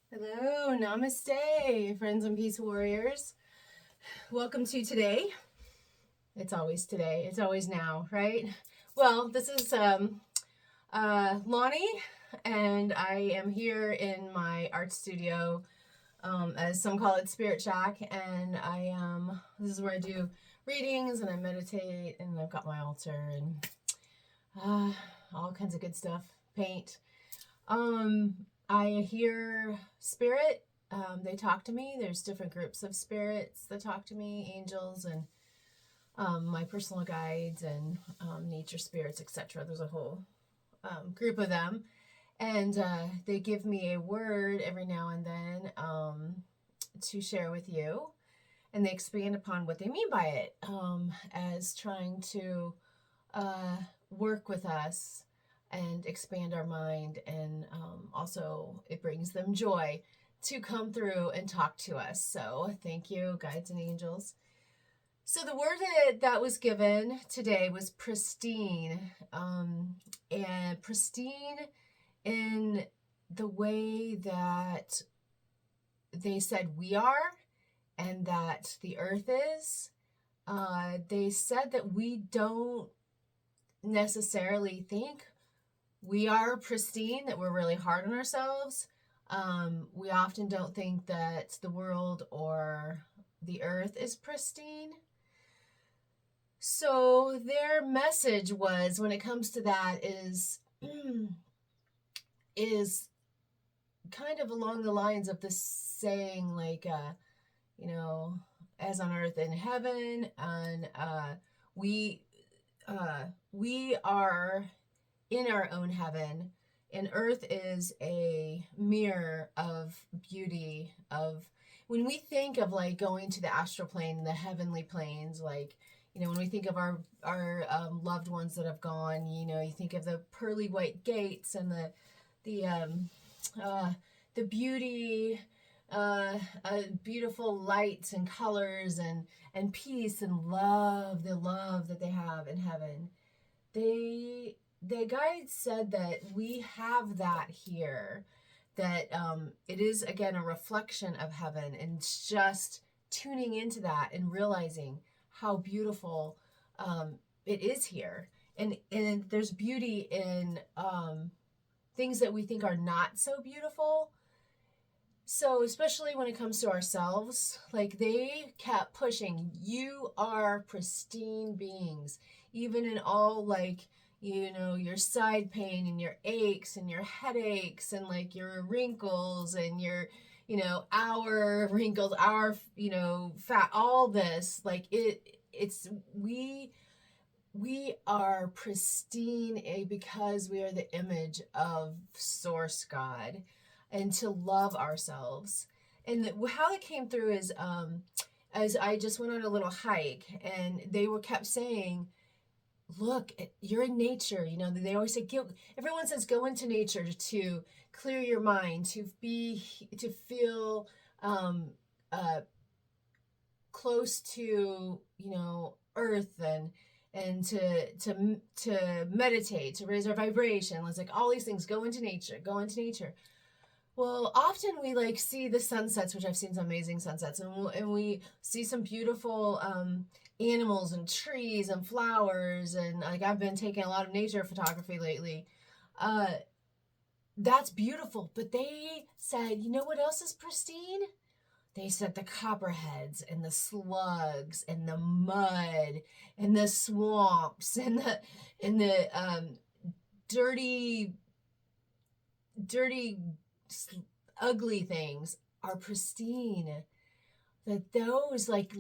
Hello, namaste, friends and peace warriors. Welcome to today. It's always today. It's always now, right? Well, this is Loni, and I am here in my art studio, as some call it Spirit Shack, and this is where I do readings and I meditate, and I've got my altar and all kinds of good stuff. Paint. I hear spirit. They talk to me. There's different groups of spirits that talk to me, angels and my personal guides and nature spirits, etc. There's a whole group of them, and they give me a word every now and then to share with you, and they expand upon what they mean by it, as trying to work with us and expand our mind, and also it brings them joy to come through and talk to us. So thank you, guides and angels. So the word that was given today was pristine, and pristine in the way that they said we are and that the earth is. They said that we don't necessarily think we are pristine, that we're really hard on ourselves. We often don't think that the world or the earth is pristine. So their message was, when it comes to that, is kind of along the lines of this saying, like, as on earth in heaven, and we are in our own heaven, and earth is a mirror of beauty. Of when we think of like going to the astral plane, the heavenly planes, like, when we think of our loved ones that have gone, you think of the pearly white gates and the beauty, beautiful lights and colors and peace and love, the love that they have in heaven. The guide said that we have that here, that it is, again, a reflection of heaven, and just tuning into that and realizing how beautiful it is here. And there's beauty in things that we think are not so beautiful. So especially when it comes to ourselves, like, they kept pushing, you are pristine beings, even in all, like, your side pain and your aches and your headaches and like your wrinkles and your, our wrinkles, our, fat, all this, like we are pristine, because we are the image of Source God, and to love ourselves. And how it came through is, as I just went on a little hike, and they kept saying, look, you're in nature. They always say, everyone says go into nature to clear your mind, to feel close to earth, and to meditate, to raise our vibration. It's like all these things, go into nature. Well, often we like see the sunsets, which I've seen some amazing sunsets, and we see some beautiful animals and trees and flowers, and like I've been taking a lot of nature photography lately. That's beautiful, but they said, you know what else is pristine? They said the copperheads and the slugs and the mud and the swamps and the dirty, ugly things are pristine. That those, like,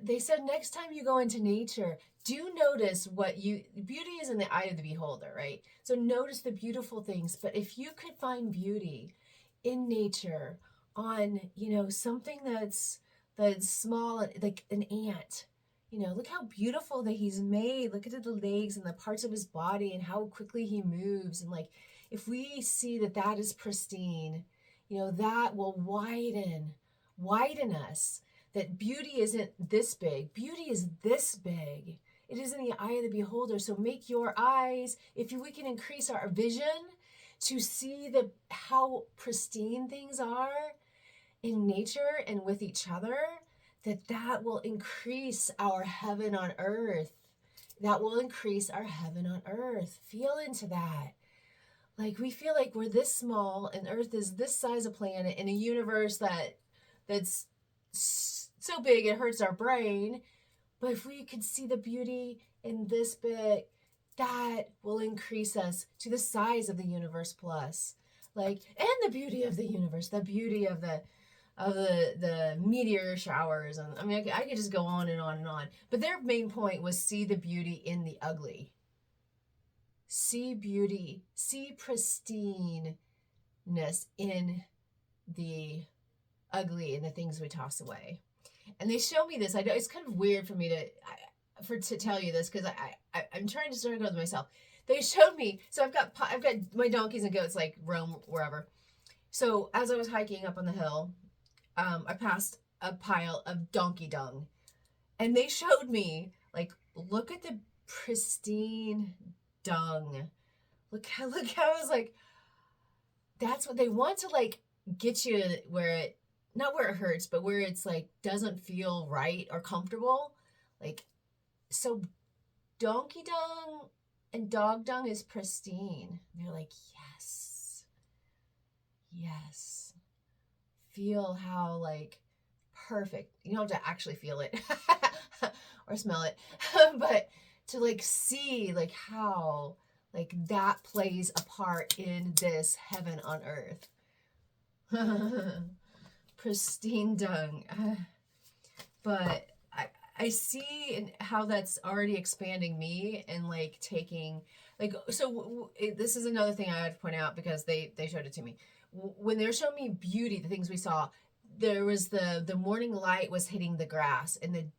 they said next time you go into nature, do notice beauty is in the eye of the beholder, right? So notice the beautiful things. But if you could find beauty in nature, on, something that's small, like an ant, look how beautiful that he's made. Look at the legs and the parts of his body and how quickly he moves. And like, if we see that is pristine, that will widen us. That beauty isn't this big. Beauty is this big. It is in the eye of the beholder. So make your eyes, if we can increase our vision to see how pristine things are, in nature and with each other, that will increase our heaven on earth. That will increase our heaven on earth. Feel into that. Like, we feel like we're this small and Earth is this size of planet in a universe that's so big it hurts our brain. But if we could see the beauty in this bit, that will increase us to the size of the universe plus. Like, and the beauty of the universe, the beauty of the meteor showers. And I mean, I could just go on and on and on. But their main point was see the beauty in the ugly. See beauty, see pristineness in the ugly and the things we toss away. And they show me this. I know it's kind of weird for me to tell you this, because I'm trying to struggle with myself. They showed me, so I've got my donkeys and goats like roam wherever. So as I was hiking up on the hill, I passed a pile of donkey dung, and they showed me, like, look at the pristine dung. Look how I was like, that's what they want to, like, get you where it, not where it hurts, but where it's like doesn't feel right or comfortable. Like, so donkey dung and dog dung is pristine. And they're like, yes, yes. Feel how, like, perfect. You don't have to actually feel it or smell it, but to, like, see, like, how, like, that plays a part in this heaven on earth. Pristine dung. But I see how that's already expanding me and, like, taking, like, so this is another thing I had to point out, because they showed it to me. When they were showing me beauty, the things we saw, there was the morning light was hitting the grass, and the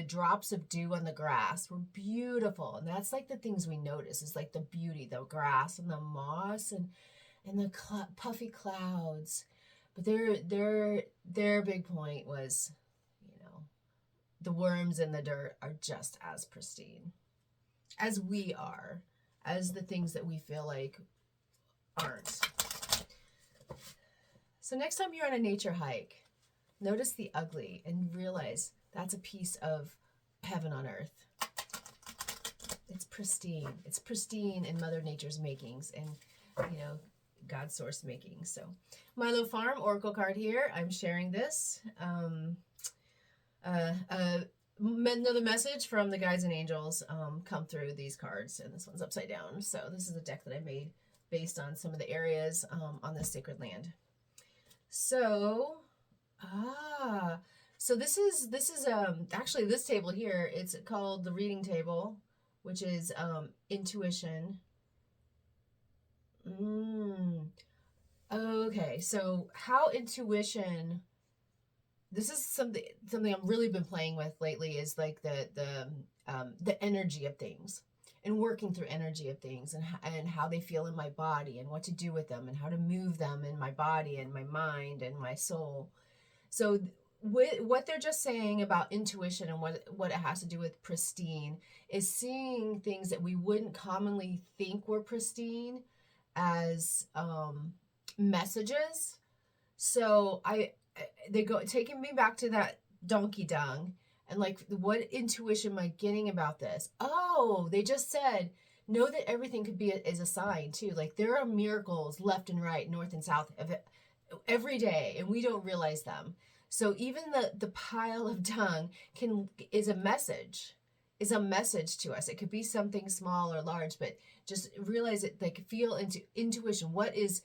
drops of dew on the grass were beautiful. And that's, like, the things we notice is, like, the beauty, the grass and the moss and the puffy clouds. But their big point was, you know, the worms in the dirt are just as pristine as we are, as the things that we feel like aren't. So next time you're on a nature hike, notice the ugly and realize that's a piece of heaven on earth. It's pristine. It's pristine in Mother Nature's makings and, you know, God's source making. So Milo Farm Oracle card here. I'm sharing this. Another message from the guides and angels come through these cards, and this one's upside down. So this is a deck that I made based on some of the areas on this sacred land. So, so this is actually this table here. It's called the reading table, which is intuition. Okay, so how intuition. This is something I've really been playing with lately. Is like the energy of things, and working through energy of things, and how they feel in my body, and what to do with them, and how to move them in my body and my mind and my soul. So what they're just saying about intuition and what it has to do with pristine is seeing things that we wouldn't commonly think were pristine as messages. So they go taking me back to that donkey dung, and like, what intuition am I getting about this? Oh, they just said, know that everything could be as a sign too. Like, there are miracles left and right, north and south of it every day, and we don't realize them. So even the pile of dung is a message to us. It could be something small or large, but just realize it, like, feel into intuition. What is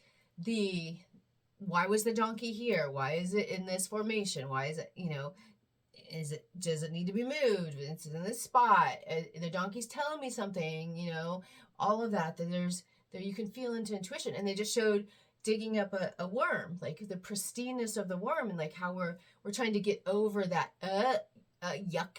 why was the donkey here? Why is it in this formation? Why is it, does it need to be moved? It's in this spot. The donkey's telling me something, all of that. There you can feel into intuition. And they just showed digging up a worm, like the pristineness of the worm, and like how we're trying to get over that yuck,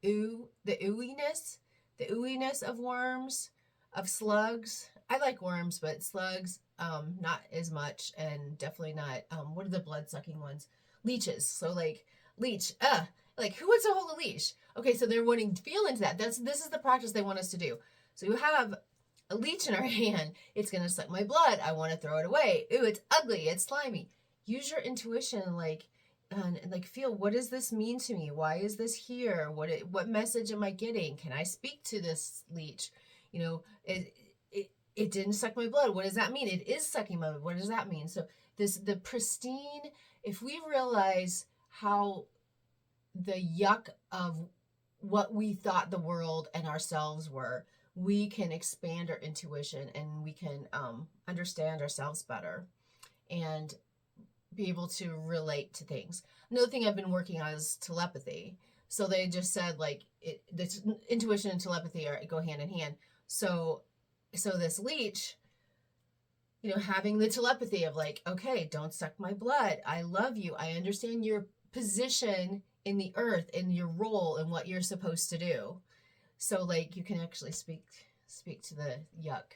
ooh, the ooiness of worms, of slugs. I like worms, but slugs, not as much, and definitely not, what are the blood-sucking ones? Leeches. So like, leech, like, who wants to hold a leash? Okay, so they're wanting to feel into that. This is the practice they want us to do. So you have a leech in our hand. It's going to suck my blood. I want to throw it away. Ooh, it's ugly. It's slimy. use your intuition, like, and like feel, what does this mean to me? Why is this here? What message am I getting? Can I speak to this leech? You know, it didn't suck my blood. What does that mean? It is sucking my blood. What does that mean? So the pristine, if we realize how the yuck of what we thought the world and ourselves were, we can expand our intuition and we can understand ourselves better and be able to relate to things. Another thing I've been working on is telepathy. So they just said like this intuition and telepathy go hand in hand. So this leech, you know, having the telepathy of like, okay, don't suck my blood. I love you. I understand your position in the earth and your role and what you're supposed to do. So like you can actually speak to the yuck.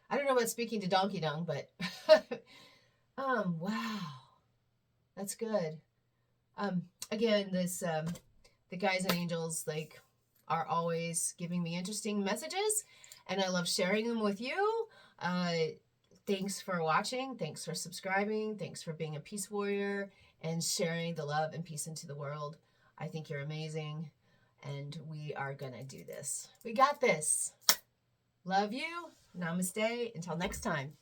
I don't know about speaking to donkey dung, but wow. That's good. Again, this the guys and angels like are always giving me interesting messages, and I love sharing them with you. Thanks for watching. Thanks for subscribing. Thanks for being a peace warrior and sharing the love and peace into the world. I think you're amazing, and we are gonna do this. We got this. Love you. Namaste. Until next time.